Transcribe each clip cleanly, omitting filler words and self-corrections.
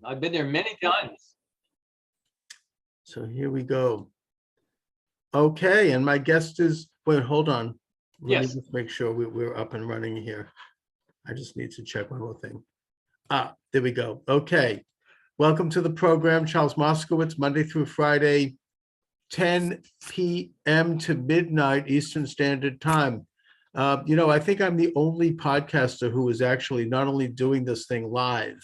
I've been there many times. So here we go. Okay, and my guest is, wait, hold on. Let me Yes. just make sure we're up and running here. I just need to check one more thing. There we go. Okay. Welcome to the program, Charles Moscowitz, Monday through Friday, 10 p.m. to midnight Eastern Standard Time. I think I'm the only podcaster who is actually not only doing this thing live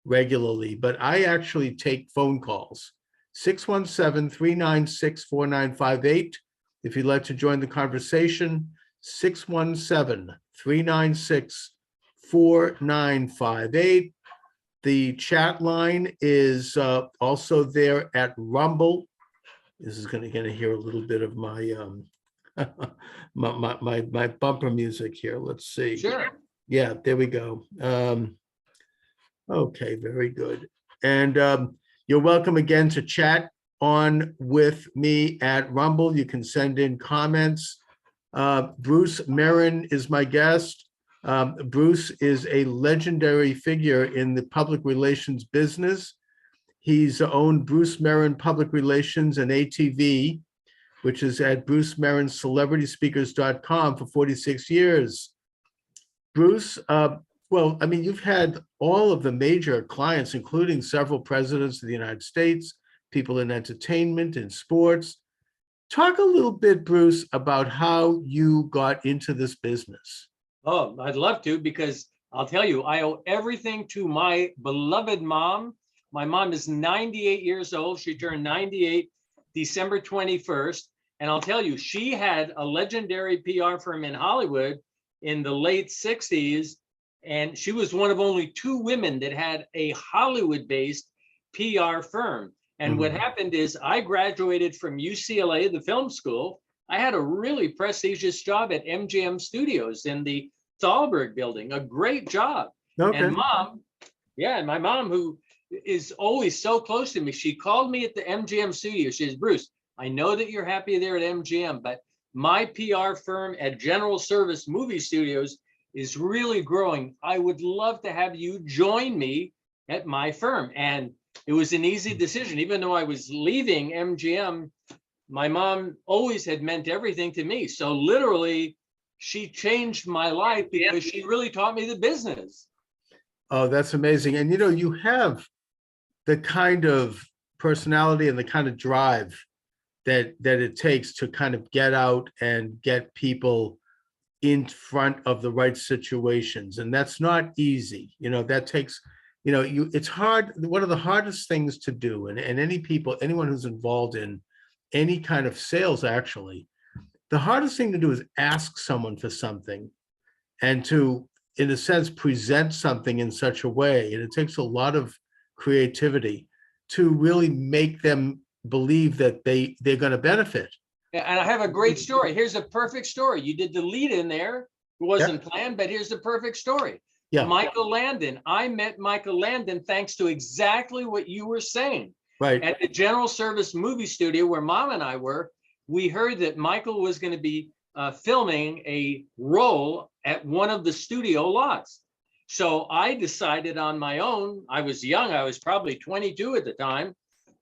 regularly, but I actually take phone calls. 617-396-4958. If you'd like to join the conversation, 617-396-4958. The chat line is also there at Rumble. This is going to hear a little bit of my my bumper music here. Let's see. Sure. Yeah, there we go. Okay, very good. And you're welcome again to chat on with me at Rumble. You can send in comments. Bruce Merrin is my guest. Bruce is a legendary figure in the public relations business. He's owned Bruce Merrin Public Relations and ATV, which is at brucemerrincelebrityspeakers.com for 46 years. Bruce, well, I mean, you've had all of the major clients, including several presidents of the United States, people in entertainment and sports. Talk a little bit, Bruce, about how you got into this business. Oh, I'd love to, because I'll tell you, I owe everything to my beloved mom. My mom is 98 years old. She turned 98 December 21st. And I'll tell you, she had a legendary PR firm in Hollywood in the late 60s. And she was one of only two women that had a Hollywood-based PR firm. And what happened is I graduated from UCLA, the film school. I had a really prestigious job at MGM Studios in the Thalberg building, a great job. Okay. And my mom, who is always so close to me, she called me at the MGM studio. She says, Bruce, I know that you're happy there at MGM, but my PR firm at General Service Movie Studios is really growing. I would love to have you join me at my firm. And it was an easy decision. Even though I was leaving MGM, my mom always had meant everything to me. So literally, she changed my life because she really taught me the business. Oh, that's amazing. And you have the kind of personality and the kind of drive that it takes to kind of get out and get people in front of the right situations. And that's not easy. That takes, it's hard. One of the hardest things to do, and anyone who's involved in any kind of sales, actually, the hardest thing to do is ask someone for something and to, in a sense, present something in such a way. And it takes a lot of creativity to really make them believe that they're going to benefit. And I have a great story. Here's a perfect story. You did the lead in there. It wasn't planned, but here's the perfect story. Yeah. Michael Landon. I met Michael Landon thanks to exactly what you were saying. Right. At the General Service Movie Studio where Mom and I were, we heard that Michael was going to be filming a role at one of the studio lots. So I decided on my own. I was young. I was probably 22 at the time.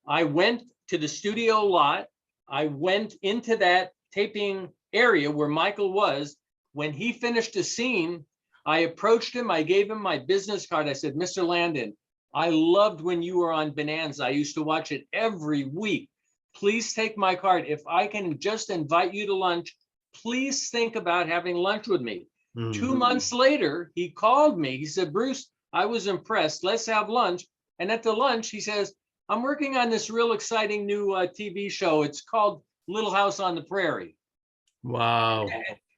I went to the studio lot. I went into that taping area where Michael was. When he finished a scene, I approached him. I gave him my business card. I said, Mr. Landon, I loved when you were on Bonanza. I used to watch it every week. Please take my card. If I can just invite you to lunch, please think about having lunch with me. 2 months later, he called me. He said, Bruce, I was impressed. Let's have lunch. And at the lunch, he says, I'm working on this real exciting new TV show. It's called Little House on the Prairie. Wow.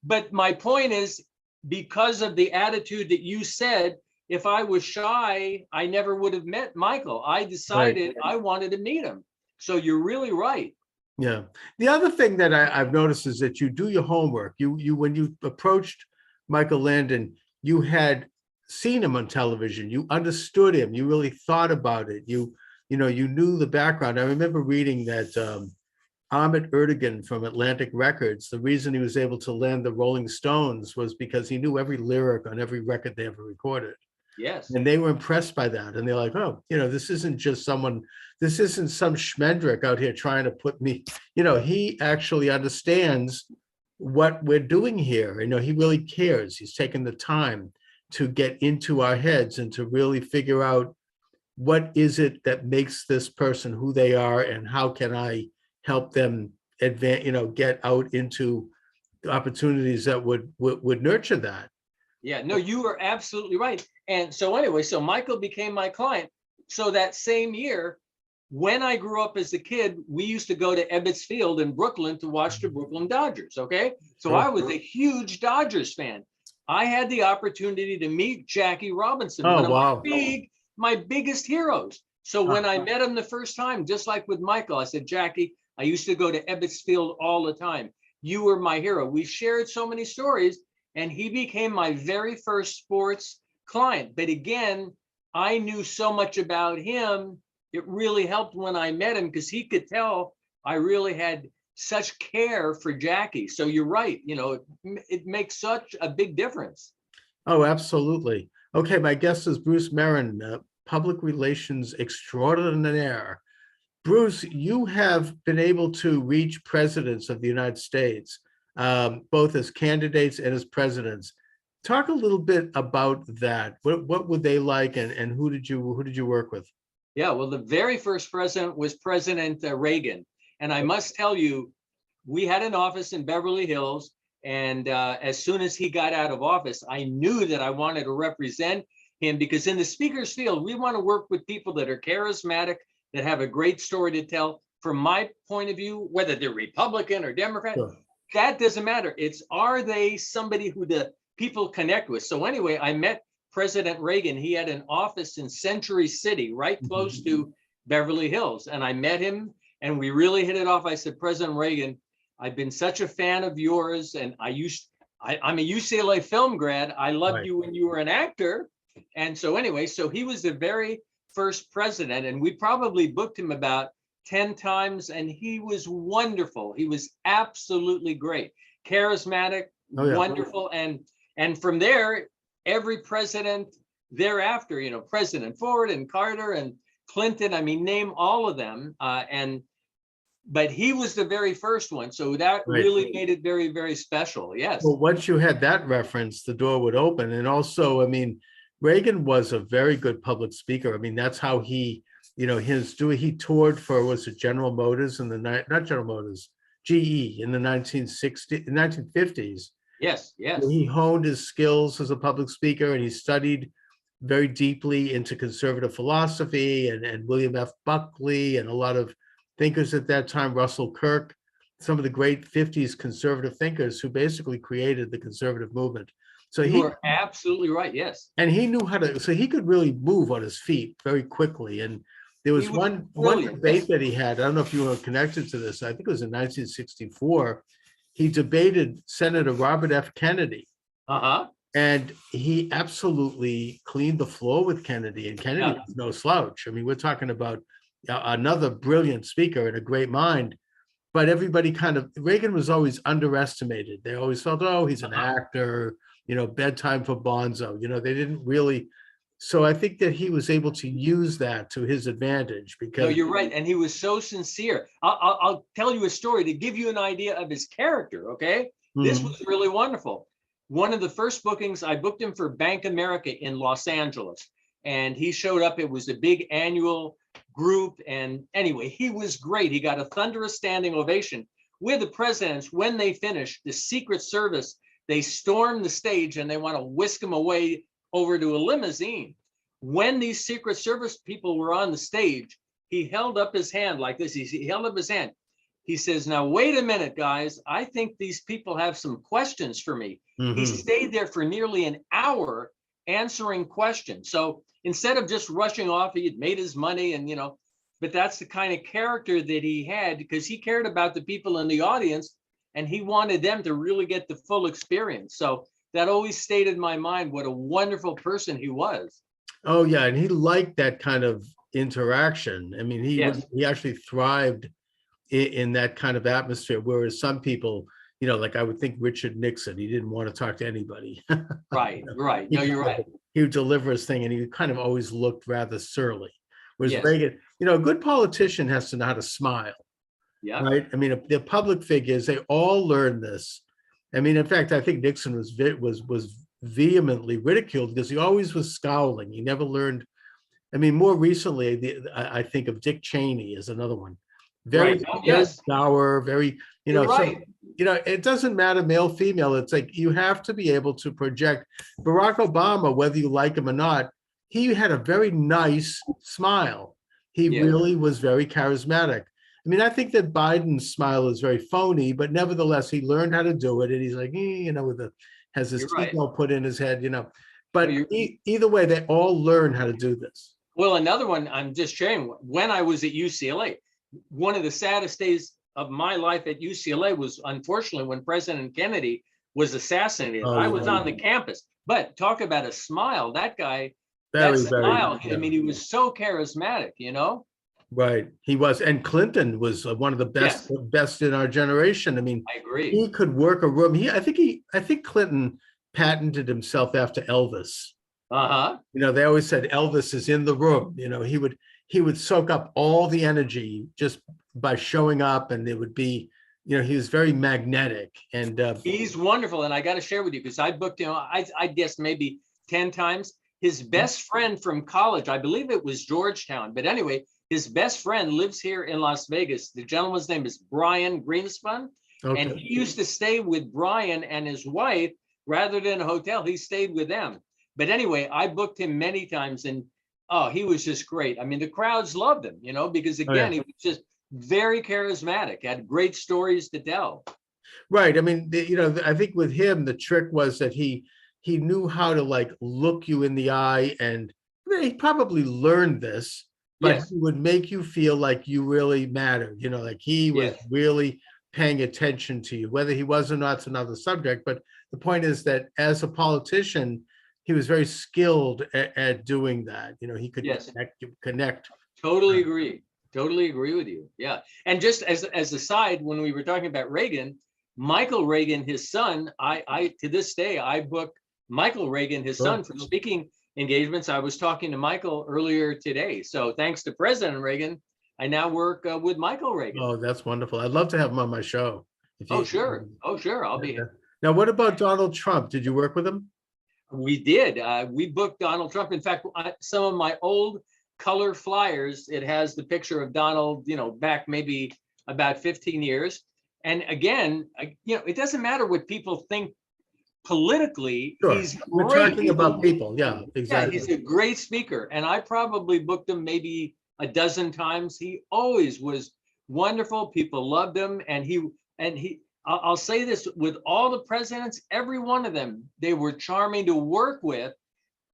But my point is, because of the attitude that you said, if I was shy, I never would have met Michael. I decided I wanted to meet him. So you're really right. Yeah. The other thing that I've noticed is that you do your homework. You when you approached Michael Landon, you had seen him on television. You understood him. You really thought about it. You knew the background. I remember reading that Ahmet Ertegun from Atlantic Records, the reason he was able to land the Rolling Stones was because he knew every lyric on every record they ever recorded. Yes. And they were impressed by that. And they're like, oh, this isn't just someone, this isn't some schmendrick out here trying to put me, he actually understands what we're doing here. He really cares. He's taken the time to get into our heads and to really figure out what is it that makes this person who they are, and how can I help them advance, get out into opportunities that would nurture that. Yeah, no, you are absolutely right. And so anyway, so Michael became my client. So that same year, when I grew up as a kid, we used to go to Ebbets Field in Brooklyn to watch the Brooklyn Dodgers. Okay. So Sure. I was a huge Dodgers fan. I had the opportunity to meet Jackie Robinson, Oh, one of wow. my biggest heroes. So when I met him the first time, just like with Michael, I said, Jackie, I used to go to Ebbets Field all the time. You were my hero. We shared so many stories, and he became my very first sports client. But again, I knew so much about him. It really helped when I met him, because he could tell I really had such care for Jackie. So you're right. It makes such a big difference. Oh, absolutely. Okay, my guest is Bruce Merrin, public relations extraordinaire. Bruce, you have been able to reach presidents of the United States, both as candidates and as presidents. Talk a little bit about that. What were they like, and who did you work with? Yeah, well, the very first president was President Reagan. And I must tell you, we had an office in Beverly Hills. And as soon as he got out of office, I knew that I wanted to represent him, because in the speaker's field, we want to work with people that are charismatic, that have a great story to tell. From my point of view, whether they're Republican or Democrat, Sure. that doesn't matter. It's, are they somebody who the people connect with? So anyway, I met President Reagan. He had an office in Century City, right close to Beverly Hills. And I met him, and we really hit it off. I said, President Reagan, I've been such a fan of yours. And I'm a UCLA film grad. I loved you when you were an actor. And so anyway, so he was the very first president, and we probably booked him about 10 times, and he was wonderful. He was absolutely great, charismatic, wonderful. And from there, every president thereafter, President Ford and Carter and Clinton, I mean, name all of them. But he was the very first one. So that really made it very, very special. Yes. Well, once you had that reference, the door would open. And also, I mean, Reagan was a very good public speaker. I mean, that's how he, he toured for, was it General Motors in not General Motors, GE in the 1950s. Yes, yes. He honed his skills as a public speaker, and he studied very deeply into conservative philosophy and William F. Buckley and a lot of thinkers at that time, Russell Kirk, some of the great 50s conservative thinkers who basically created the conservative movement. So you are absolutely right. Yes. And he knew how to, so he could really move on his feet very quickly. And there was one debate that he had. I don't know if you were connected to this. I think it was in 1964. He debated Senator Robert F. Kennedy. And he absolutely cleaned the floor with Kennedy. And Kennedy was no slouch. I mean, we're talking about another brilliant speaker and a great mind. But everybody Reagan was always underestimated. They always felt, oh, he's an actor, bedtime for Bonzo. They didn't really. So I think that he was able to use that to his advantage, because. No, you're right. And he was so sincere. I'll tell you a story to give you an idea of his character. Okay. This was really wonderful. One of the first bookings, I booked him for Bank America in Los Angeles. And he showed up. It was a big annual group. And anyway, he was great. He got a thunderous standing ovation. With the presidents, when they finished, the Secret Service, they stormed the stage and they want to whisk him away over to a limousine. When these Secret Service people were on the stage, he held up his hand like this. He held up his hand. He says, now, wait a minute, guys. I think these people have some questions for me. He stayed there for nearly an hour answering questions. So instead of just rushing off, he had made his money and, but that's the kind of character that he had, because he cared about the people in the audience and he wanted them to really get the full experience. So that always stayed in my mind, what a wonderful person he was. Oh yeah. And he liked that kind of interaction. I mean, he actually thrived in that kind of atmosphere, whereas some people, like I would think Richard Nixon, he didn't want to talk to anybody. Right. No, you're right. he would deliver his thing, and he kind of always looked rather surly. Whereas Yes. Reagan, a good politician has to know how to smile, Yeah. right? I mean, the public figures, they all learn this. I mean, in fact, I think Nixon was vehemently ridiculed because he always was scowling. He never learned. I mean, more recently, I think of Dick Cheney as another one. Very, Right. Oh, very yes. dour, very, You're right. so, it doesn't matter male, female. It's like you have to be able to project. Barack Obama, whether you like him or not, he had a very nice smile. He Yeah. really was very charismatic. I mean, I think that Biden's smile is very phony, but nevertheless, he learned how to do it. And he's like, has his You're teeth right. all put in his head, But Well, either way, they all learn how to do this. Well, another one I'm just sharing. When I was at UCLA, one of the saddest days of my life at UCLA was unfortunately when President Kennedy was assassinated. Oh, I was yeah. on the campus, but talk about a smile. That guy, Very, that smile. yeah. I mean, he was so charismatic, Right. He was, and Clinton was one of the best, Yes. best in our generation. I mean, I agree. he could work a room. I think Clinton patented himself after Elvis. Uh-huh. They always said Elvis is in the room. He would soak up all the energy just by showing up, and it would be, he was very magnetic. And He's wonderful. And I got to share with you, because I booked him, I guess maybe 10 times. His best friend from college, I believe it was Georgetown, but anyway, his best friend lives here in Las Vegas. The gentleman's name is Brian Greenspun. okay. And he used to stay with Brian and his wife rather than a hotel. He stayed with them. But anyway, I booked him many times, and he was just great. I mean, the crowds loved him, because again, he was just very charismatic, had great stories to tell. Right. I mean, I think with him, the trick was that he knew how to like look you in the eye, and he probably learned this, but Yes. he would make you feel like you really mattered, like he was Yes. really paying attention to you. Whether he was or not, it's another subject. But the point is that as a politician, he was very skilled at doing that. He could Yes. connect. Totally agree. Totally agree with you. Yeah. And just as a side, when we were talking about Reagan, Michael Reagan, his son, I to this day, I book Michael Reagan, his son, for speaking engagements. I was talking to Michael earlier today. So thanks to President Reagan, I now work with Michael Reagan. Oh, that's wonderful. I'd love to have him on my show. Sure. Oh, sure. I'll be here. Now, what about Donald Trump? Did you work with him? We did. We booked Donald Trump. In fact, some of my old color flyers, it has the picture of Donald, back maybe about 15 years. And again, it doesn't matter what people think politically. Sure. He's great. We're talking about people. Yeah, exactly. Yeah, he's a great speaker. And I probably booked him maybe a dozen times. He always was wonderful. People loved him. And I'll say this, with all the presidents, every one of them, they were charming to work with.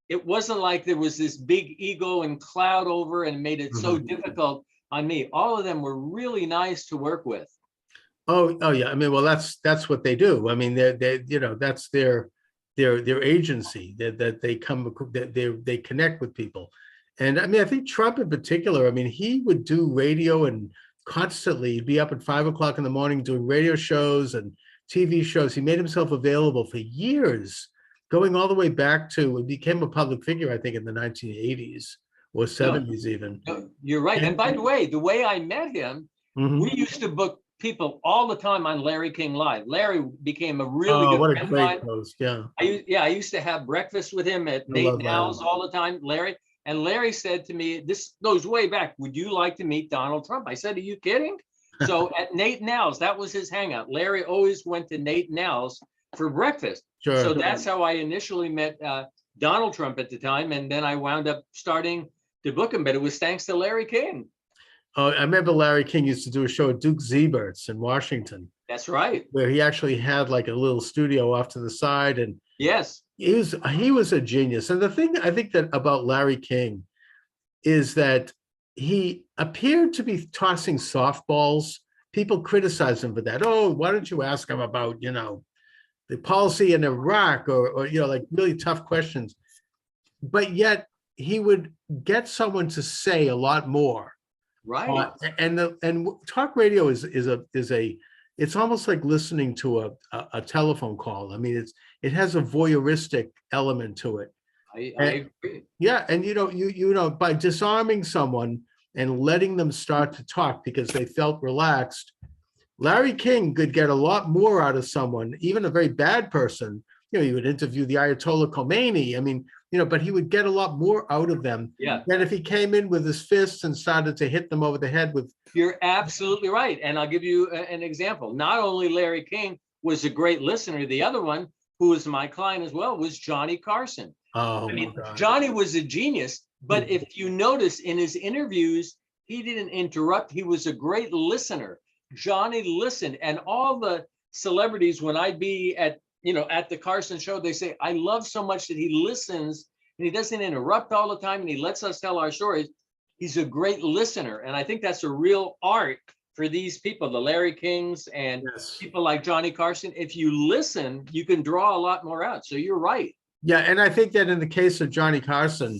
It wasn't like there was this big ego and cloud over and made it so difficult on me. All of them were really nice to work with. Oh yeah. I mean, well, that's what they do. I mean, that's their agency, that they connect with people. And I mean, I think Trump in particular, I mean, he would do radio and constantly. He'd be up at 5 o'clock in the morning doing radio shows and TV shows. He made himself available for years, going all the way back to, he became a public figure, I think, in the 1980s or 70s even. No, you're right. And by the way I met him, we used to book people all the time on Larry King Live. Larry became a really good what friend a great of mine. host. Yeah. I used to have breakfast with him at Nate Now's all the time, Larry. And Larry said to me, this goes way back, would you like to meet Donald Trump? I said, are you kidding? So at Nate Now's, that was his hangout. Larry always went to Nate Now's for breakfast. Sure. So that's how I initially met Donald Trump at the time. And then I wound up starting to book him, but it was thanks to Larry King. I remember Larry King used to do a show at Duke Zebert's in Washington. That's right. Where he actually had like a little studio off to the side, and yes, he was a genius. And the thing I think that about Larry King is that he appeared to be tossing softballs. People criticized him for that. Oh, why don't you ask him about, the policy in Iraq or like really tough questions. But yet he would get someone to say a lot more. Right. And talk radio is it's almost like listening to a telephone call. I mean, it has a voyeuristic element to it. I agree. Yeah, and by disarming someone and letting them start to talk because they felt relaxed, Larry King could get a lot more out of someone, even a very bad person. He would interview the Ayatollah Khomeini. I mean, but he would get a lot more out of them Yeah. than if he came in with his fists and started to hit them over the head with. You're absolutely right. And I'll give you an example. Not only Larry King was a great listener, the other one, who was my client as well, was Johnny Carson. Oh, I mean, my God. Johnny was a genius, but if you notice in his interviews, he didn't interrupt. He was a great listener. Johnny listened, and all the celebrities, when I'd be at the Carson show, they say, I love so much that he listens and he doesn't interrupt all the time and he lets us tell our stories. He's a great listener. And I think that's a real art for these people, the Larry Kings and people like Johnny Carson. If you listen, you can draw a lot more out. So you're right. Yeah, and I think that in the case of Johnny Carson,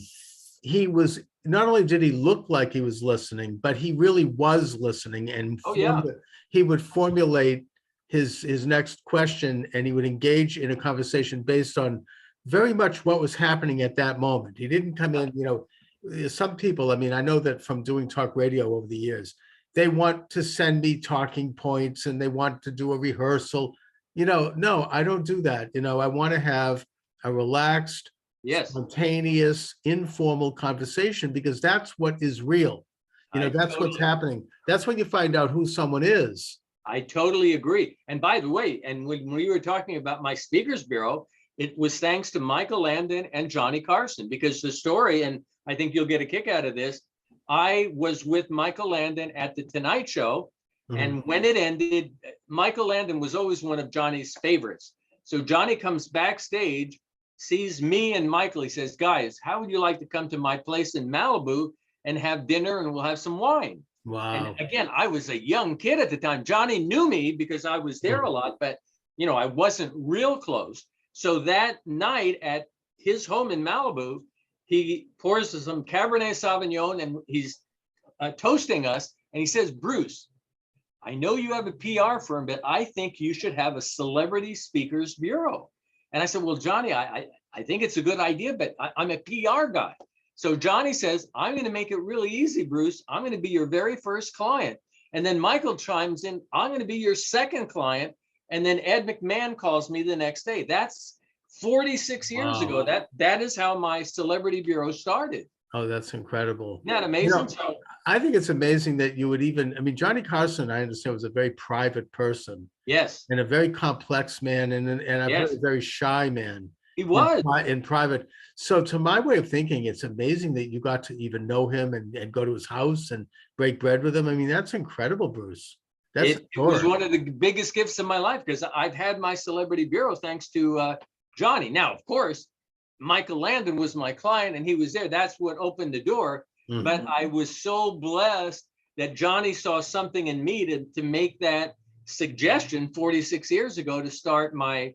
he was, not only did he look like he was listening, but he really was listening, and he would formulate his next question, and he would engage in a conversation based on very much what was happening at that moment. He didn't come in, some people, I mean, I know that from doing talk radio over the years, they want to send me talking points and they want to do a rehearsal. No, I don't do that. I want to have a relaxed, spontaneous, informal conversation, because that's what is real. That's what's happening. That's when you find out who someone is. I totally agree. And by the way, and when we were talking about my speakers bureau, it was thanks to Michael Landon and Johnny Carson, because the story, and I think you'll get a kick out of this, I was with Michael Landon at the Tonight Show. And when it ended, Michael Landon was always one of Johnny's favorites. So Johnny comes backstage, sees me and Michael. He says, guys, how would you like to come to my place in Malibu and have dinner, and we'll have some wine? Wow. And again, I was a young kid at the time. Johnny knew me because I was there a lot, but I wasn't real close. So that night at his home in Malibu, he pours some Cabernet Sauvignon and he's toasting us. And he says, Bruce, I know you have a PR firm, but I think you should have a celebrity speakers bureau. And I said, well, Johnny, I think it's a good idea, but I'm a PR guy. So Johnny says, I'm going to make it really easy, Bruce. I'm going to be your very first client. And then Michael chimes in, I'm going to be your second client. And then Ed McMahon calls me the next day. That's 46 years ago. That is how my celebrity bureau started. Oh, that's incredible. Isn't that amazing? I think it's amazing that you would even, Johnny Carson, I understand, was a very private person. Yes. And a very complex man, and a very shy man. He was. In private. So to my way of thinking, it's amazing that you got to even know him and go to his house and break bread with him. I mean, that's incredible, Bruce. It was one of the biggest gifts of my life, because I've had my celebrity bureau thanks to Johnny. Now, of course, Michael Landon was my client and he was there. That's what opened the door. But I was so blessed that Johnny saw something in me to make that suggestion 46 years ago to start my,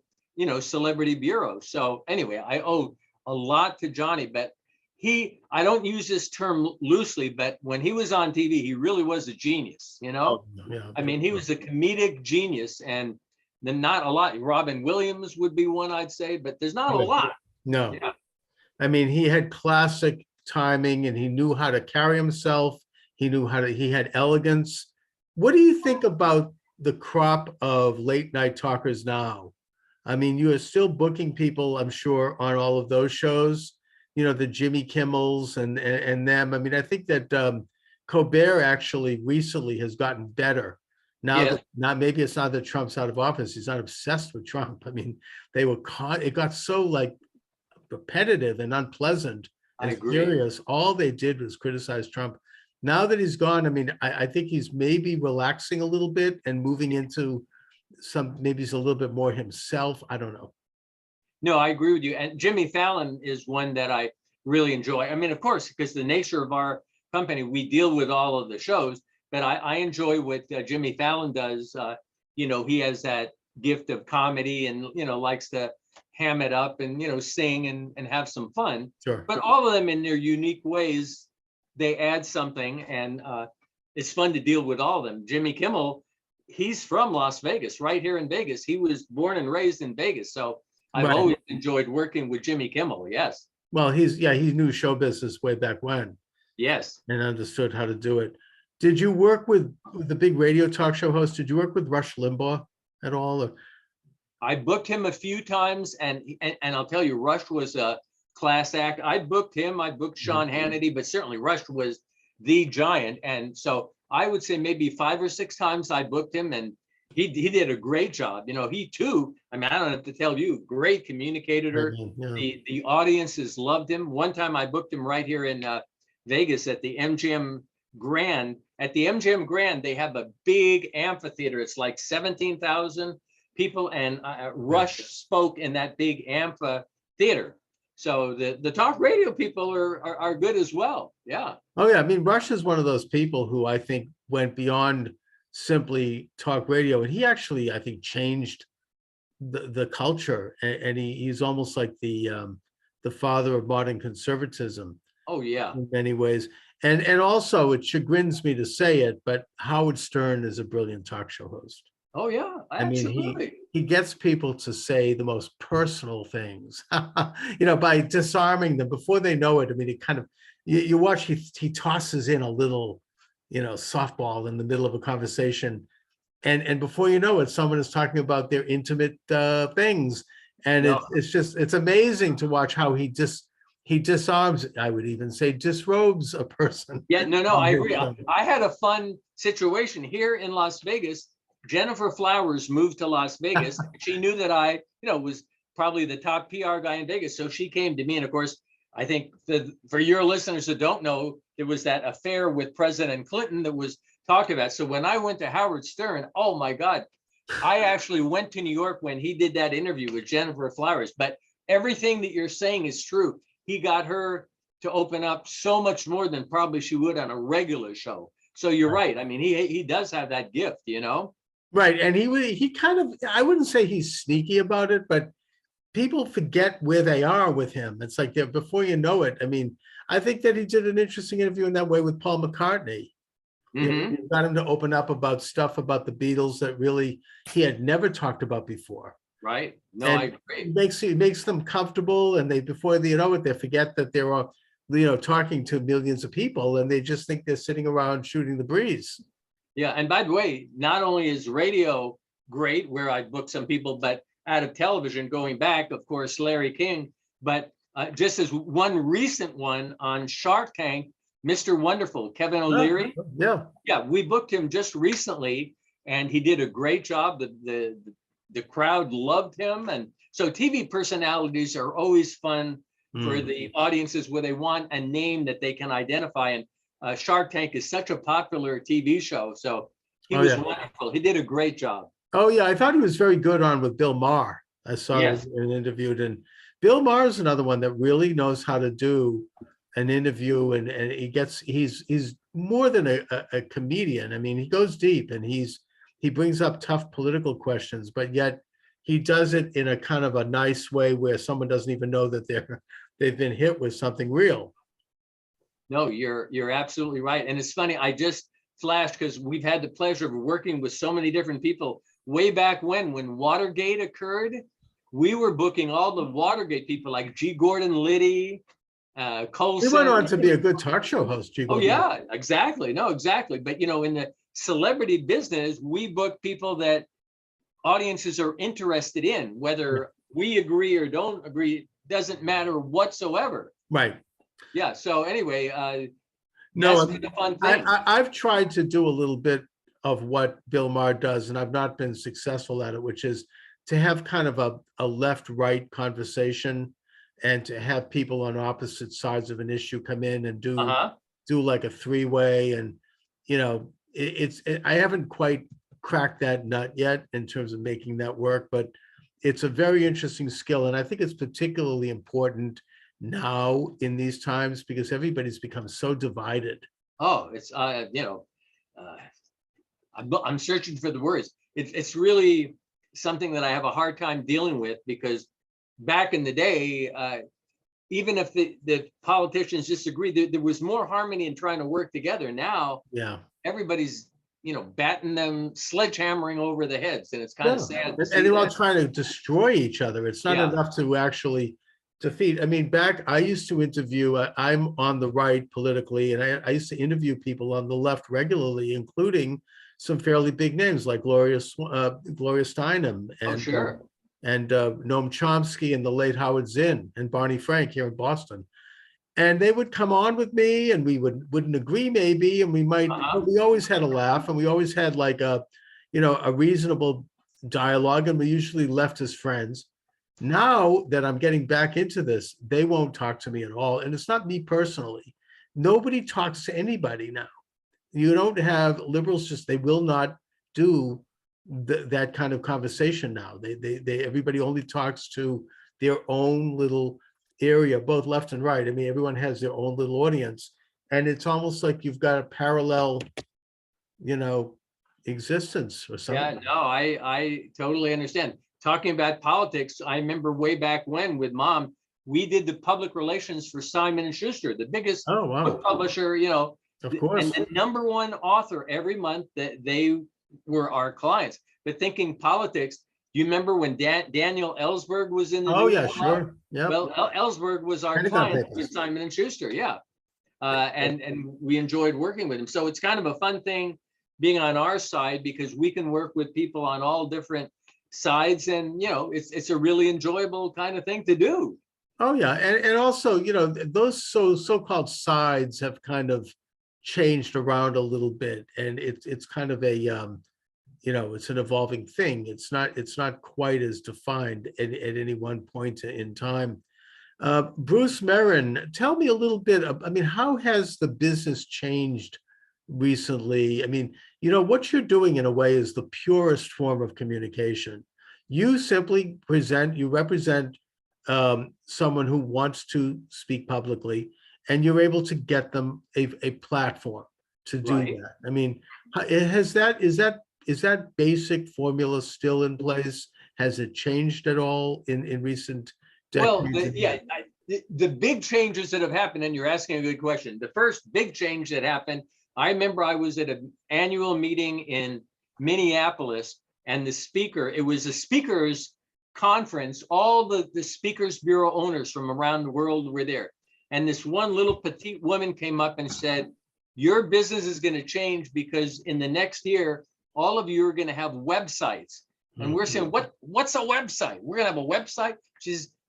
celebrity bureau. So anyway, I owe a lot to Johnny, but I don't use this term loosely, but when he was on TV, he really was a genius, I mean, he was a comedic genius, and then not a lot. Robin Williams would be one, I'd say, but there's not a lot. No. Yeah. I mean, he had classic timing and he knew how to carry himself. He had elegance. What do you think about the crop of late night talkers now? I mean, you are still booking people, I'm sure, on all of those shows, the Jimmy Kimmels and them. I mean, I think that Colbert actually recently has gotten better. Now, maybe it's not that Trump's out of office. He's not obsessed with Trump. I mean, it got so repetitive and unpleasant and furious. All they did was criticize Trump. Now that he's gone, I mean, I think he's maybe relaxing a little bit and moving into maybe he's a little bit more himself. I don't know. No, I agree with you. And Jimmy Fallon is one that I really enjoy. I mean, of course, because the nature of our company, we deal with all of the shows, but I enjoy what Jimmy Fallon does. He has that gift of comedy and, likes to ham it up and, sing and have some fun. Sure. But all of them in their unique ways, they add something, and it's fun to deal with all of them. Jimmy Kimmel, he's from Las Vegas, right here in Vegas. He was born and raised in Vegas. So I've always enjoyed working with Jimmy Kimmel. Yes. Well, he knew show business way back when Yes. and understood how to do it. Did you work with the big radio talk show host? Did you work with Rush Limbaugh at all? Or- I booked him a few times, and I'll tell you, Rush was a class act. I booked him, I booked Sean Hannity, but certainly Rush was the giant. And so I would say maybe 5 or 6 times I booked him, and he did a great job. You know, he too, I mean, I don't have to tell you, great communicator. Yeah. The audiences loved him. One time I booked him right here in Vegas at the MGM Grand. At the MGM Grand, they have a big amphitheater. It's like 17,000 people, and Rush spoke in that big amphitheater. So the talk radio people are good as well. Yeah. Oh yeah, I mean, Rush is one of those people who I think went beyond simply talk radio, and he actually, I think, changed the culture, and he's almost like the father of modern conservatism. Oh yeah. In many ways, and also it chagrins me to say it, but Howard Stern is a brilliant talk show host. Oh yeah, absolutely. I mean, he gets people to say the most personal things, by disarming them before they know it. I mean, it kind of, you watch, he tosses in a little, softball in the middle of a conversation. And before you know it, someone is talking about their intimate things. And it's amazing to watch how he disarms, I would even say disrobes a person. Yeah, no, I agree. I had a fun situation here in Las Vegas. Jennifer Flowers moved to Las Vegas. She knew that I, was probably the top PR guy in Vegas. So she came to me. And of course, I think for your listeners that don't know, there was that affair with President Clinton that was talked about. So when I went to Howard Stern, oh my God, I actually went to New York when he did that interview with Jennifer Flowers. But everything that you're saying is true. He got her to open up so much more than probably she would on a regular show. So you're right. I mean, he does have that gift, Right. And he kind of, I wouldn't say he's sneaky about it, but people forget where they are with him. It's like before you know it. I mean, I think that he did an interesting interview in that way with Paul McCartney. Mm-hmm. He got him to open up about stuff about the Beatles that really he had never talked about before. Right. No, And I agree. It makes them comfortable, and before they know it, they forget that they're all, talking to millions of people, and they just think they're sitting around shooting the breeze. Yeah. And by the way, not only is radio great, where I booked some people, but out of television, going back, of course, Larry King, but just as one recent one on Shark Tank, Mr. Wonderful, Kevin O'Leary. Yeah, we booked him just recently, and he did a great job. The crowd loved him. And so TV personalities are always fun for the audiences where they want a name that they can identify. And Shark Tank is such a popular TV show. So he was wonderful. He did a great job. Oh yeah, I thought he was very good on with Bill Maher. I saw him interviewed, and Bill Maher is another one that really knows how to do an interview, and he's more than a comedian. I mean, he goes deep, and he brings up tough political questions, but yet he does it in a kind of a nice way where someone doesn't even know that they've been hit with something real. No, you're absolutely right. And it's funny, I just flashed because we've had the pleasure of working with so many different people way back when Watergate occurred. We were booking all the Watergate people like G. Gordon Liddy, Colson. He went on to be a good talk show host, G. Oh yeah, exactly. No, exactly. But in the celebrity business, we book people that audiences are interested in, whether we agree or don't agree, doesn't matter whatsoever. Right. Yeah. So anyway, no, that's the fun thing. I've tried to do a little bit of what Bill Maher does, and I've not been successful at it, which is to have kind of a left-right conversation, and to have people on opposite sides of an issue come in and do like a three-way. And I haven't quite cracked that nut yet in terms of making that work, but it's a very interesting skill, and I think it's particularly important now in these times because everybody's become so divided. Oh, it's I'm searching for the words. It's really something that I have a hard time dealing with, because back in the day, even if the politicians disagreed, there was more harmony in trying to work together. Now, everybody's batting them, sledgehammering over the heads, and it's kind of sad. And they're all trying to destroy each other. It's not enough to actually defeat. I mean, I used to interview, I'm on the right politically, and I used to interview people on the left regularly, including some fairly big names like Gloria Steinem Oh, sure. and Noam Chomsky and the late Howard Zinn and Barney Frank here in Boston. And they would come on with me, and we wouldn't agree maybe, and we might, but we always had a laugh, and we always had like a reasonable dialogue, and we usually left as friends. Now that I'm getting back into this, they won't talk to me at all. And it's not me personally. Nobody talks to anybody now. You don't have liberals, just they will not do that kind of conversation now. Everybody only talks to their own little area, both left and right. I mean, everyone has their own little audience. And it's almost like you've got a parallel, existence or something. Yeah, no, I totally understand. Talking about politics, I remember way back when with Mom, we did the public relations for Simon & Schuster, the biggest book publisher, Of course. and the #1 author every month, that they were our clients. But thinking politics, do you remember when Daniel Ellsberg was in the Oh, yeah, sure. Yeah. Well, Ellsberg was our client with Simon & Schuster, yeah. And we enjoyed working with him. So it's kind of a fun thing being on our side, because we can work with people on all different sides, and it's a really enjoyable kind of thing to do. Oh yeah, and also those so-called sides have kind of changed around a little bit, and it's kind of a it's an evolving thing. It's not quite as defined at any one point in time. Bruce Merrin, tell me a little bit. I mean, how has the business changed recently? I mean, what you're doing in a way is the purest form of communication. You simply represent someone who wants to speak publicly, and you're able to get them a platform to do that. I mean, is that basic formula still in place? Has it changed at all in recent decades? Well, the big changes that have happened, and you're asking a good question. The first big change that happened, I remember I was at an annual meeting in Minneapolis, and it was a speakers conference. All the Speakers Bureau owners from around the world were there. And this one little petite woman came up and said, your business is going to change, because in the next year, all of you are going to have websites. And we're saying, what's a website? We're going to have a website?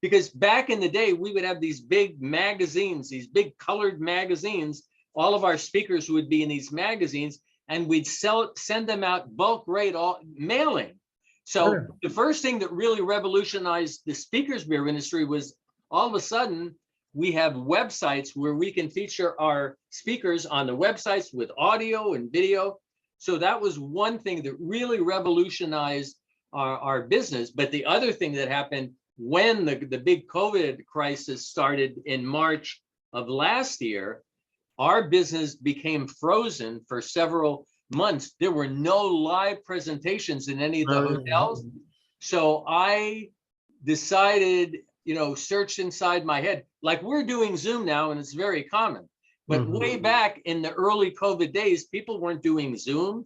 Because back in the day, we would have these big magazines, these big colored magazines. All of our speakers would be in these magazines, and we'd send them out bulk rate, mailing. So the first thing that really revolutionized the speakers bureau industry was all of a sudden we have websites where we can feature our speakers on the websites with audio and video. So that was one thing that really revolutionized our business. But the other thing that happened when the big COVID crisis started in March of last year, our business became frozen for several months. There were no live presentations in any of the hotels. So I decided, searched inside my head, like we're doing Zoom now, and it's very common. But way back in the early COVID days, people weren't doing Zoom.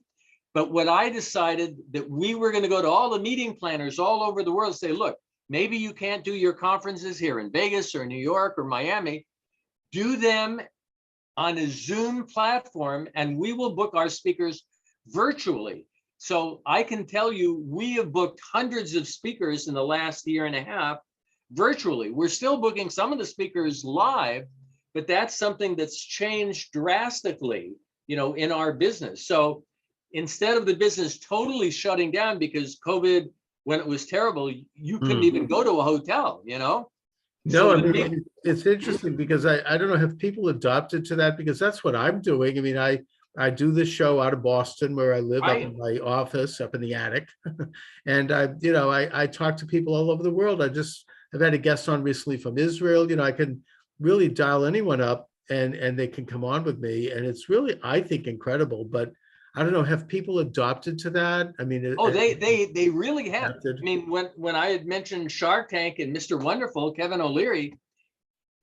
But what I decided that we were going to go to all the meeting planners all over the world and say, look, maybe you can't do your conferences here in Vegas or New York or Miami. Do them on a Zoom platform, and we will book our speakers virtually. So I can tell you, we have booked hundreds of speakers in the last year and a half virtually. We're still booking some of the speakers live, but that's something that's changed drastically, in our business. So instead of the business totally shutting down because COVID, when it was terrible, you couldn't even go to a hotel, No, I mean, it's interesting because I don't know, have people adopted to that? Because that's what I'm doing. I mean, I do this show out of Boston where I live, up in my office, up in the attic. And I talk to people all over the world. I've had a guest on recently from Israel. I can really dial anyone up and they can come on with me. And it's really, I think, incredible. But I don't know, have people adopted to that? I mean, they really have. I mean, when I had mentioned Shark Tank and Mr. Wonderful, Kevin O'Leary,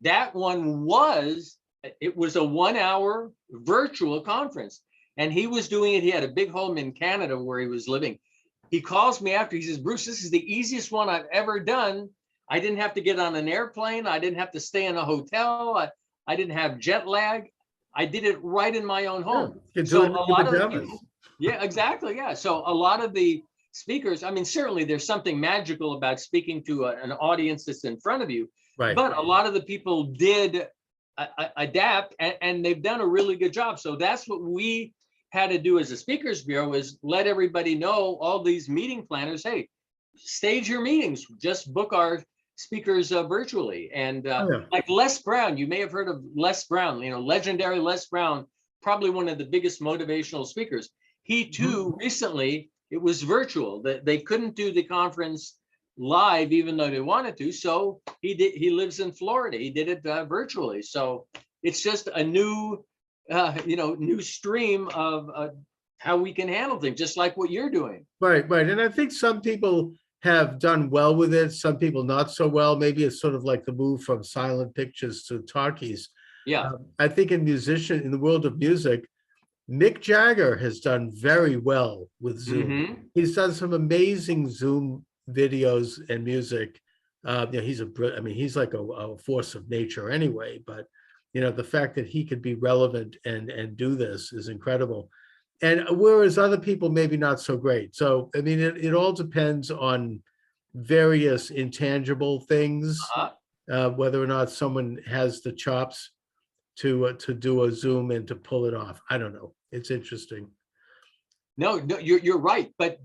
that one was a 1-hour virtual conference, and he was doing it. He had a big home in Canada where he was living. He calls me after, he says, Bruce, this is the easiest one I've ever done. I didn't have to get on an airplane. I didn't have to stay in a hotel. I didn't have jet lag. I did it right in my own home. You can do So it in a your lot of the pajamas. people, yeah, exactly. Yeah. So a lot of the speakers, I mean, certainly there's something magical about speaking to an audience that's in front of you, Right. but a lot of the people did adapt, and they've done a really good job. So that's what we had to do as a speakers bureau, is let everybody know, all these meeting planners, hey, stage your meetings, just book our speakers virtually. And Oh, yeah. like Les Brown, you may have heard of Les Brown, legendary Les Brown, probably one of the biggest motivational speakers. He too, recently, it was virtual. That they couldn't do the conference live, even though they wanted to. So he lives in Florida. He did it virtually. So it's just a new, new stream of how we can handle things, just like what you're doing. Right, right. And I think some people have done well with it, some people not so well. Maybe it's sort of like the move from silent pictures to talkies. Yeah. I think in the world of music, Mick Jagger has done very well with Zoom. He's done some amazing Zoom videos and music. He's like a force of nature anyway, but the fact that he could be relevant and do this is incredible. And whereas other people maybe not so great. So, I mean, it all depends on various intangible things, whether or not someone has the chops to do a Zoom and to pull it off. I don't know. It's interesting. No, you're right. But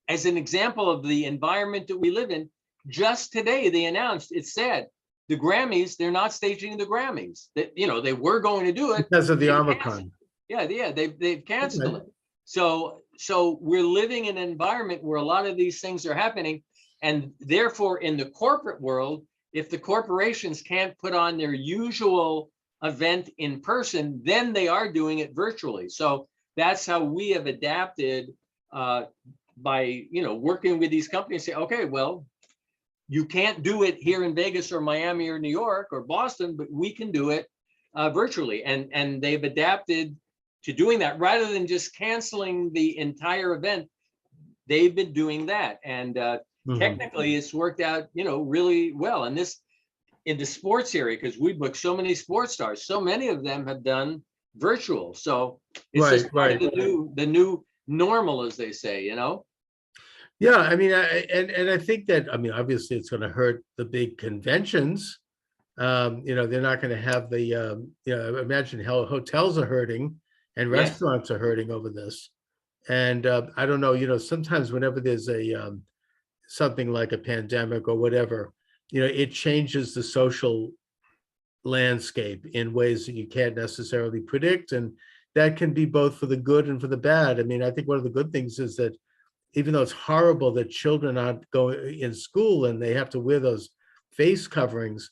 as an example of the environment that we live in, just today they announced, it said, the Grammys, they're not staging the Grammys. That they were going to do it because of the Omicron. Yeah, they've canceled it. So we're living in an environment where a lot of these things are happening, and therefore in the corporate world, if the corporations can't put on their usual event in person, then they are doing it virtually. So that's how we have adapted by working with these companies. Say, okay, well, you can't do it here in Vegas or Miami or New York or Boston, but we can do it virtually, and they've adapted to doing that rather than just canceling the entire event. They've been doing that, and technically it's worked out really well. And this in the sports area, because we book so many sports stars, so many of them have done virtual. So it's just part of the new normal, as they say. Yeah, I mean, I think that, obviously it's going to hurt the big conventions. They're not going to have the imagine how hotels are hurting and restaurants are hurting over this. And I don't know, sometimes whenever there's a something like a pandemic or whatever, it changes the social landscape in ways that you can't necessarily predict. And that can be both for the good and for the bad. I mean, I think one of the good things is that even though it's horrible that children aren't going in school and they have to wear those face coverings,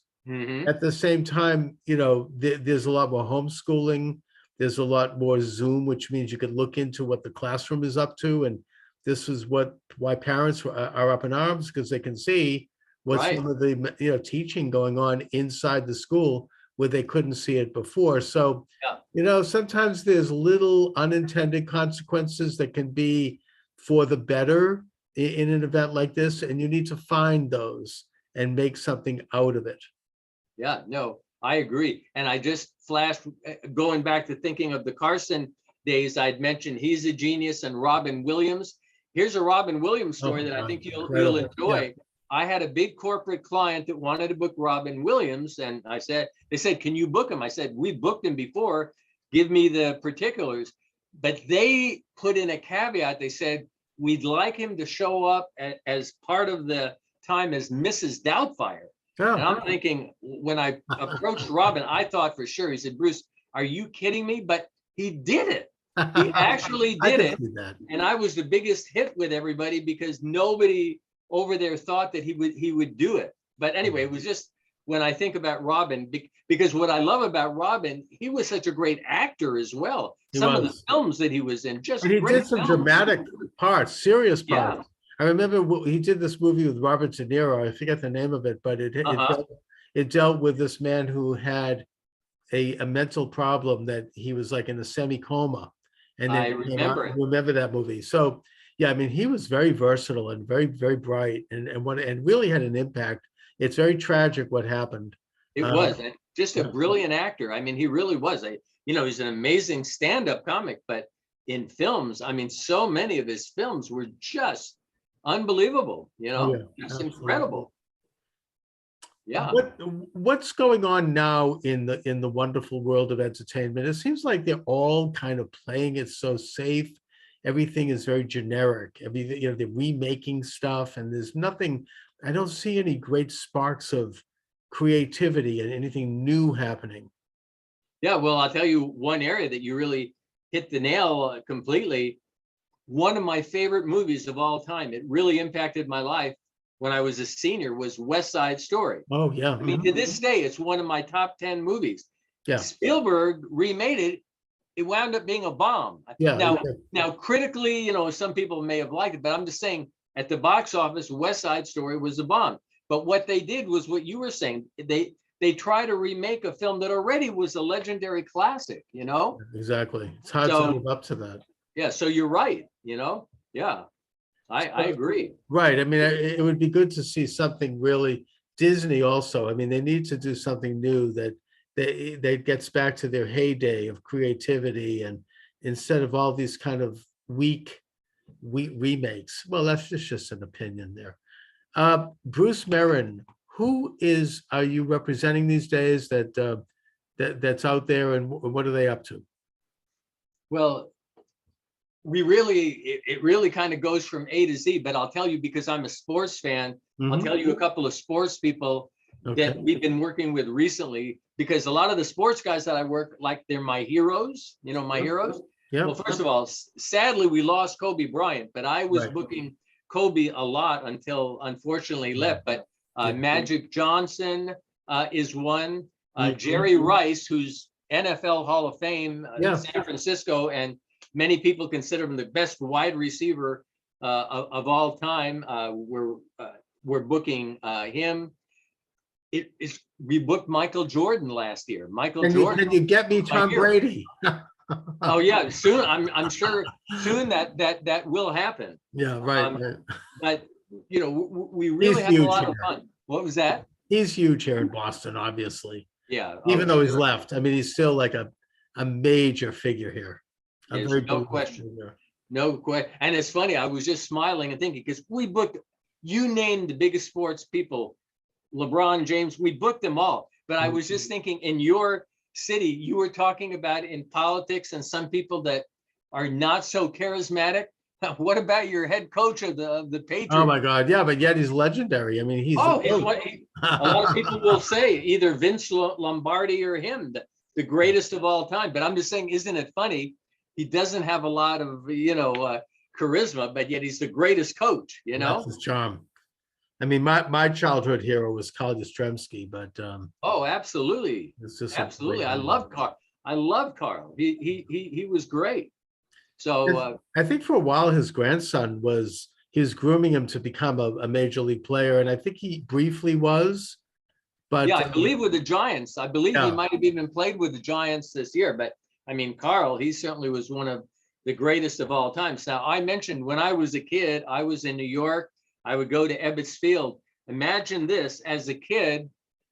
at the same time, there's a lot more homeschooling. There's a lot more Zoom, which means you could look into what the classroom is up to. And this is why parents are up in arms, because they can see what's some of the teaching going on inside the school where they couldn't see it before. So, sometimes there's little unintended consequences that can be for the better in an event like this, and you need to find those and make something out of it. Yeah, no, I agree. And I just flashed, going back to thinking of the Carson days, I'd mentioned he's a genius, and Robin Williams. Here's a Robin Williams story that I think you'll enjoy. Yeah. I had a big corporate client that wanted to book Robin Williams, and they said, can you book him? I said, we booked him before, give me the particulars. But they put in a caveat. They said, we'd like him to show up as part of the time as Mrs. Doubtfire. Oh. And I'm thinking, when I approached Robin, I thought for sure. He said, Bruce, are you kidding me? But he did it. He actually did it. And I was the biggest hit with everybody because nobody over there thought that he would do it. But anyway, it was just, when I think about Robin, because what I love about Robin, he was such a great actor as well. Some of the films that he was in, and he did some dramatic parts, serious parts. Yeah. I remember he did this movie with Robert De Niro. I forget the name of it, but it dealt with this man who had a mental problem that he was like in a semi-coma. And then I remember that movie. So yeah, I mean, he was very versatile and very, very bright and really had an impact. it's very tragic what happened. It Um, was, and just a yeah. brilliant actor. I mean, he really was. He's an amazing stand-up comic, but in films, I mean, so many of his films were just unbelievable, Oh, yeah, just absolutely. incredible. Yeah. What's going on now in the wonderful world of entertainment? It seems like they're all kind of playing it so safe. Everything is very generic. Everything, they're remaking stuff, and there's nothing. I don't see any great sparks of creativity and anything new happening. Yeah, well, I'll tell you one area that you really hit the nail completely. One of my favorite movies of all time, it really impacted my life when I was a senior, was West Side Story. Oh, yeah. I mean, to this day, it's one of my top 10 movies. Yeah. Spielberg remade it. It wound up being a bomb. Yeah. Now critically, some people may have liked it, but I'm just saying at the box office, West Side Story was a bomb. But what they did was what you were saying. They try to remake a film that already was a legendary classic, Exactly. It's hard to live up to that. Yeah, so you're right, Yeah. I agree. Right. I mean, it would be good to see something really Disney also. I mean, they need to do something new that gets back to their heyday of creativity, and instead of all these kind of weak remakes. Well, that's just an opinion there. Bruce Merrin, who are you representing these days that's out there, and what are they up to? Well, it really kind of goes from A to Z, but I'll tell you, because I'm a sports fan, I'll tell you a couple of sports people that we've been working with recently, because a lot of the sports guys that I work, like, they're my heroes, my heroes. Yeah. Well, first of all, sadly, we lost Kobe Bryant, but I was booking Kobe a lot until unfortunately left. But Magic Johnson is one. Jerry Rice, who's NFL Hall of Fame, San Francisco, and many people consider him the best wide receiver of all time. We're booking him. We booked Michael Jordan last year. Jordan. Can you get me Tom Brady? Oh yeah, soon. I'm sure soon that will happen. Yeah, right. But we really have a lot of fun. What was that? He's huge here in Boston, obviously. Yeah. Even though he's left, I mean, he's still like a major figure here. No question. No question. And it's funny, I was just smiling and thinking, because we booked, you named the biggest sports people, LeBron James, we booked them all. But I was just thinking, in your city, you were talking about in politics and some people that are not so charismatic. What about your head coach of the Patriots? Oh my God, yeah, but yet he's legendary. I mean, a lot of people will say either Vince Lombardi or him, the greatest of all time. But I'm just saying, isn't it funny? He doesn't have a lot of charisma, but yet he's the greatest coach. That's his charm. I mean, my childhood hero was Carl Yastrzemski, but oh, absolutely, absolutely. I love Carl. He was great. So I think for a while his grandson was grooming him to become a major league player, and I think he briefly was. But yeah, I believe with the Giants. I believe he might have even played with the Giants this year. But I mean, Carl, he certainly was one of the greatest of all time. Now, I mentioned when I was a kid, I was in New York. I would go to Ebbets Field. Imagine this: as a kid,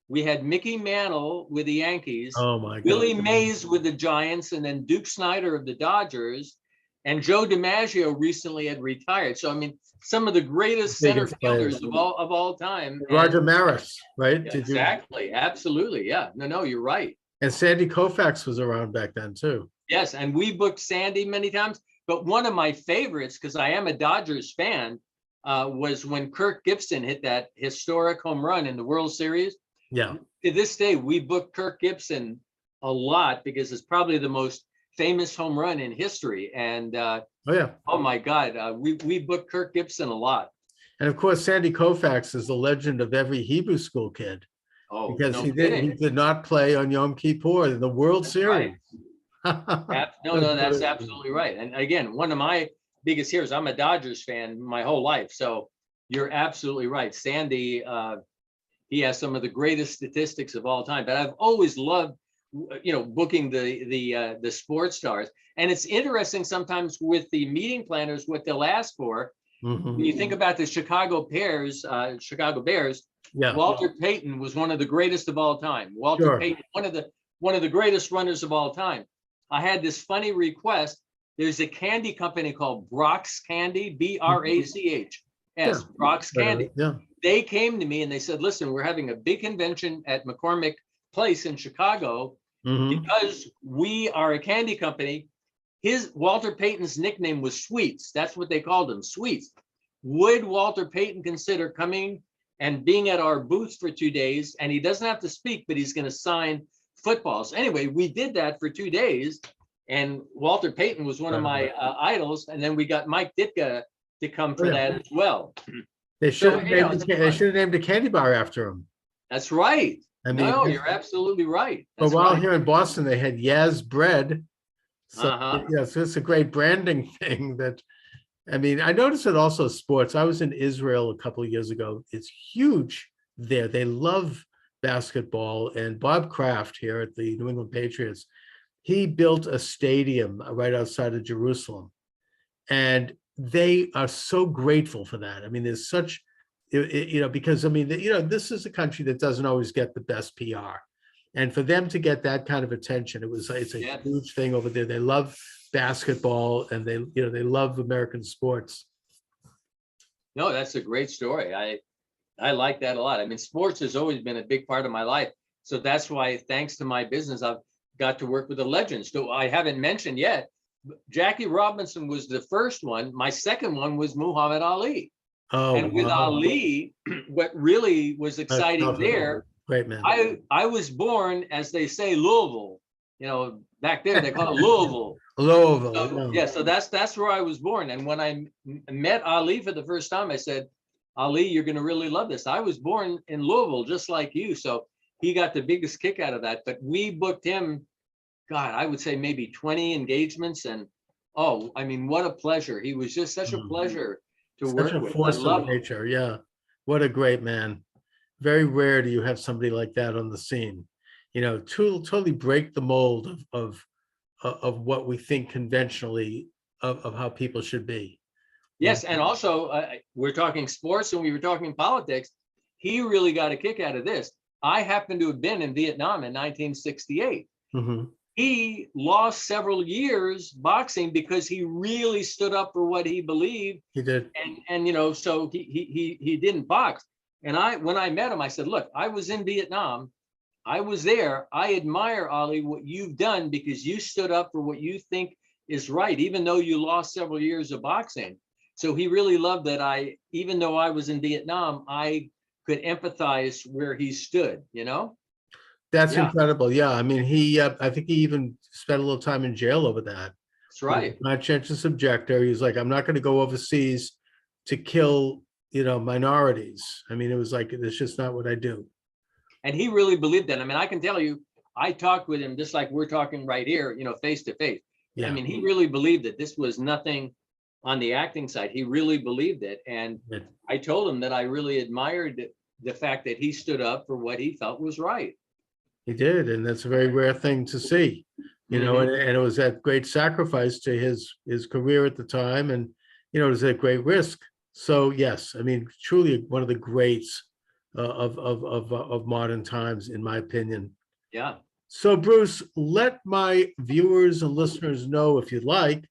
we had Mickey Mantle with the Yankees, oh my God, Willie Mays with the Giants, and then Duke Snider of the Dodgers. And Joe DiMaggio recently had retired. So, I mean, some of the greatest center fielders of all time. Roger Maris, right? Exactly. Absolutely. Yeah. No, you're right. And Sandy Koufax was around back then too. Yes. And we booked Sandy many times. But one of my favorites, because I am a Dodgers fan, was when Kirk Gibson hit that historic home run in the World Series. Yeah. To this day, we book Kirk Gibson a lot because it's probably the most famous home run in history. And oh my God, we booked Kirk Gibson a lot. And of course, Sandy Koufax is the legend of every Hebrew school kid. Oh, because he did not play on Yom Kippur in the World Series. Right. No, that's absolutely right. And again, one of my biggest heroes, I'm a Dodgers fan my whole life. So you're absolutely right. Sandy, he has some of the greatest statistics of all time. But I've always loved booking the sports stars. And it's interesting sometimes with the meeting planners, what they'll ask for Mhm. you think about the Chicago Bears, Yeah, Walter Payton was one of the greatest of all time. Walter sure. Payton, one of the greatest runners of all time. I had this funny request. There's a candy company called Brock's Candy, Brachs, Yeah. Brock's Candy. Yeah. They came to me and they said, listen, we're having a big convention at McCormick Place in Chicago Mhm. because we are a candy company. Walter Payton's nickname was Sweets. That's what they called him, Sweets. Would Walter Payton consider coming and being at our booth for 2 days? And he doesn't have to speak, but he's going to sign footballs. Anyway, we did that for 2 days. And Walter Payton was one of my idols. And then we got Mike Ditka to come for that as well. They should have it's named a candy bar after him. That's right. I mean, No, you're absolutely right. but That's while right. here in Boston, they had Yaz bread. So, Uh-huh. so it's a great branding thing that, I mean, I noticed it also sports. I was in Israel a couple of years ago. It's huge there. They love basketball. And Bob Kraft here at the New England Patriots, he built a stadium right outside of Jerusalem. And they are so grateful for that. I mean, there's such, because I mean, this is a country that doesn't always get the best PR. And for them to get that kind of attention, it's a huge thing over there. They love basketball and they love American sports. No, that's a great story. I like that a lot. I mean, sports has always been a big part of my life. So that's why, thanks to my business, I've got to work with the legends. So I haven't mentioned yet, Jackie Robinson was the first one. My second one was Muhammad Ali. Oh, and with Ali, what really was exciting there, great man. I was born, as they say, Louisville. Back there they call it Louisville. Louisville. So that's where I was born. And when I met Ali for the first time, I said, Ali, you're going to really love this. I was born in Louisville, just like you. So he got the biggest kick out of that. But we booked him, God, I would say maybe 20 engagements. And I mean, what a pleasure. He was just such a pleasure to work with. Such a force of nature. Yeah. What a great man. Very rare do you have somebody like that on the scene, to totally break the mold of what we think conventionally of how people should be. Yes. And also we're talking sports and we were talking politics. He really got a kick out of this. I happened to have been in Vietnam in 1968. Mm-hmm. He lost several years boxing because he really stood up for what he believed. He did. And so he didn't box. And when I met him, I said, look, I was in Vietnam. I was there. I admire, Ali, what you've done because you stood up for what you think is right, even though you lost several years of boxing. So he really loved that even though I was in Vietnam, I could empathize where he stood, That's incredible. Yeah. I mean, I think he even spent a little time in jail over that. That's right. Conscientious objector. He's like, I'm not going to go overseas to kill, minorities. I mean, it was like, it's just not what I do. And he really believed that. I mean, I can tell you, I talked with him just like we're talking right here, face to face. Yeah. I mean, he really believed that this was nothing on the acting side. He really believed it. And I told him that I really admired the fact that he stood up for what he felt was right. He did. And that's a very rare thing to see, and it was that great sacrifice to his career at the time. And, it was a great risk. So, yes, I mean, truly one of the greats of modern times, in my opinion. Yeah. So, Bruce, let my viewers and listeners know, if you'd like,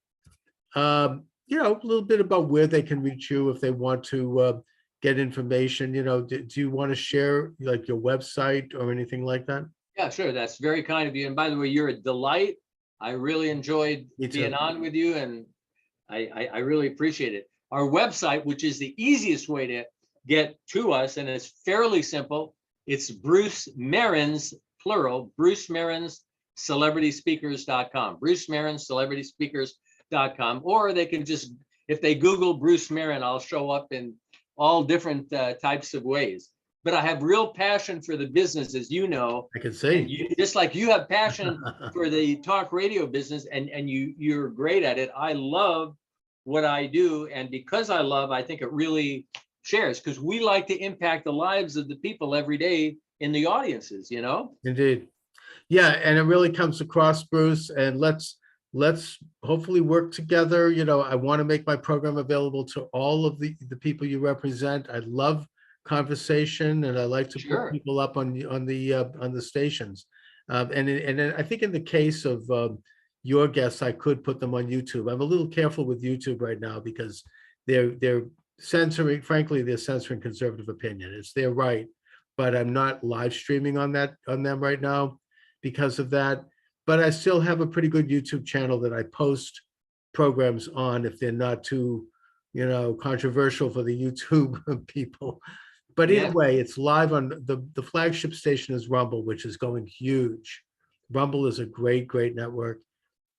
a little bit about where they can reach you if they want to get information. Do you want to share like your website or anything like that? Yeah, sure. That's very kind of you. And by the way, you're a delight. I really enjoyed being on with you, and I really appreciate it. Our website, which is the easiest way to get to us, and it's fairly simple. It's Bruce Merrin's, plural, Bruce Merrin's CelebritySpeakers.com. Bruce Merrin's CelebritySpeakers.com. Or they can just, if they Google Bruce Merrin, I'll show up in all different types of ways. But I have real passion for the business, as you know. I can see. Just like you have passion for the talk radio business, and you're great at it. I love what I do. And because I think it really shares, because we like to impact the lives of the people every day in the audiences, Indeed. Yeah, and it really comes across, Bruce. And let's let's hopefully work together. You know, I want to make my program available to all of the people you represent. I love conversation, and I like to put Sure. people up on the stations. And I think in the case of your guests, I could put them on YouTube. I'm a little careful with YouTube right now because they're censoring, frankly, they're censoring conservative opinion. It's their right, but I'm not live streaming on them right now because of that. But I still have a pretty good YouTube channel that I post programs on if they're not too, you know, controversial for the YouTube people. But either way, it's live on the flagship station is Rumble, which is going huge. Rumble is a great, great network.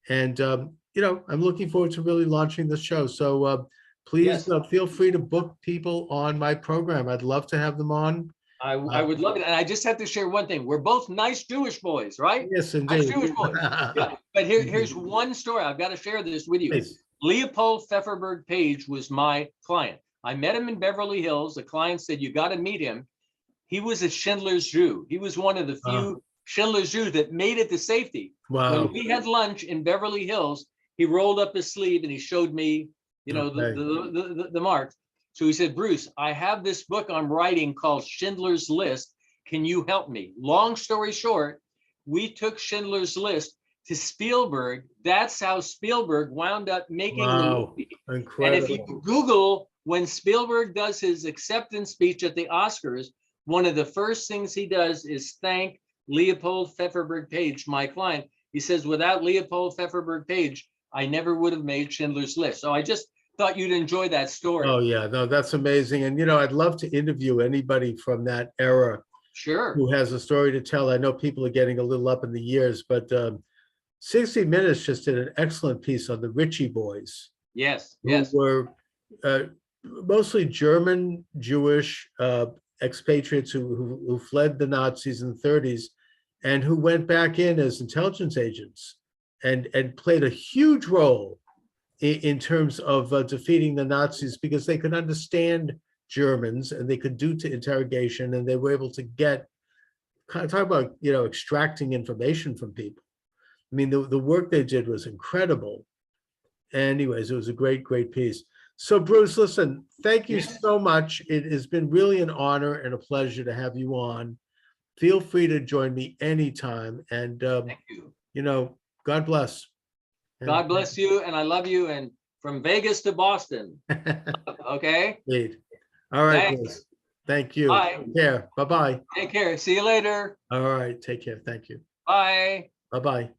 And, you know, I'm looking forward to really launching the show. So please feel free to book people on my program. I'd love to have them on. I would love it. And I just have to share one thing. We're both nice Jewish boys, right? Yes, Nice indeed. Jewish boys. Yeah. But here's one story. I've got to share this with you. Please. Leopold Pfefferberg Page was my client. I met him in Beverly Hills. The client said, you got to meet him. He was a Schindler's Jew. He was one of the few Schindler's Jews that made it to safety. Wow. When we had lunch in Beverly Hills, he rolled up his sleeve and he showed me, you know, the marks. So he said, Bruce, I have this book I'm writing called Schindler's List. Can you help me? Long story short, we took Schindler's List to Spielberg. That's how Spielberg wound up making the movie. Incredible. And if you Google when Spielberg does his acceptance speech at the Oscars, one of the first things he does is thank Leopold Pfefferberg Page, my client. He says, without Leopold Pfefferberg Page, I never would have made Schindler's List. So I just thought you'd enjoy that story. Oh yeah, no, that's amazing. And you know, I'd love to interview anybody from that era. Sure. Who has a story to tell. I know people are getting a little up in the years, but 60 Minutes just did an excellent piece on the Ritchie boys. Yes. Who were mostly German Jewish expatriates who fled the Nazis in the 30s and who went back in as intelligence agents and played a huge role in terms of defeating the Nazis because they could understand Germans and they could do to interrogation and they were able to get, talk about, you know, extracting information from people. I mean, the work they did was incredible. Anyways, it was a great, great piece. So Bruce, listen, thank you so much. It has been really an honor and a pleasure to have you on. Feel free to join me anytime. And, thank you. You know, God bless. God bless you. And I love you. And from Vegas to Boston. Okay. Indeed. All right. Bruce. Thank you. Bye. Take care. Bye-bye. Take care. See you later. All right. Take care. Thank you. Bye. Bye-bye.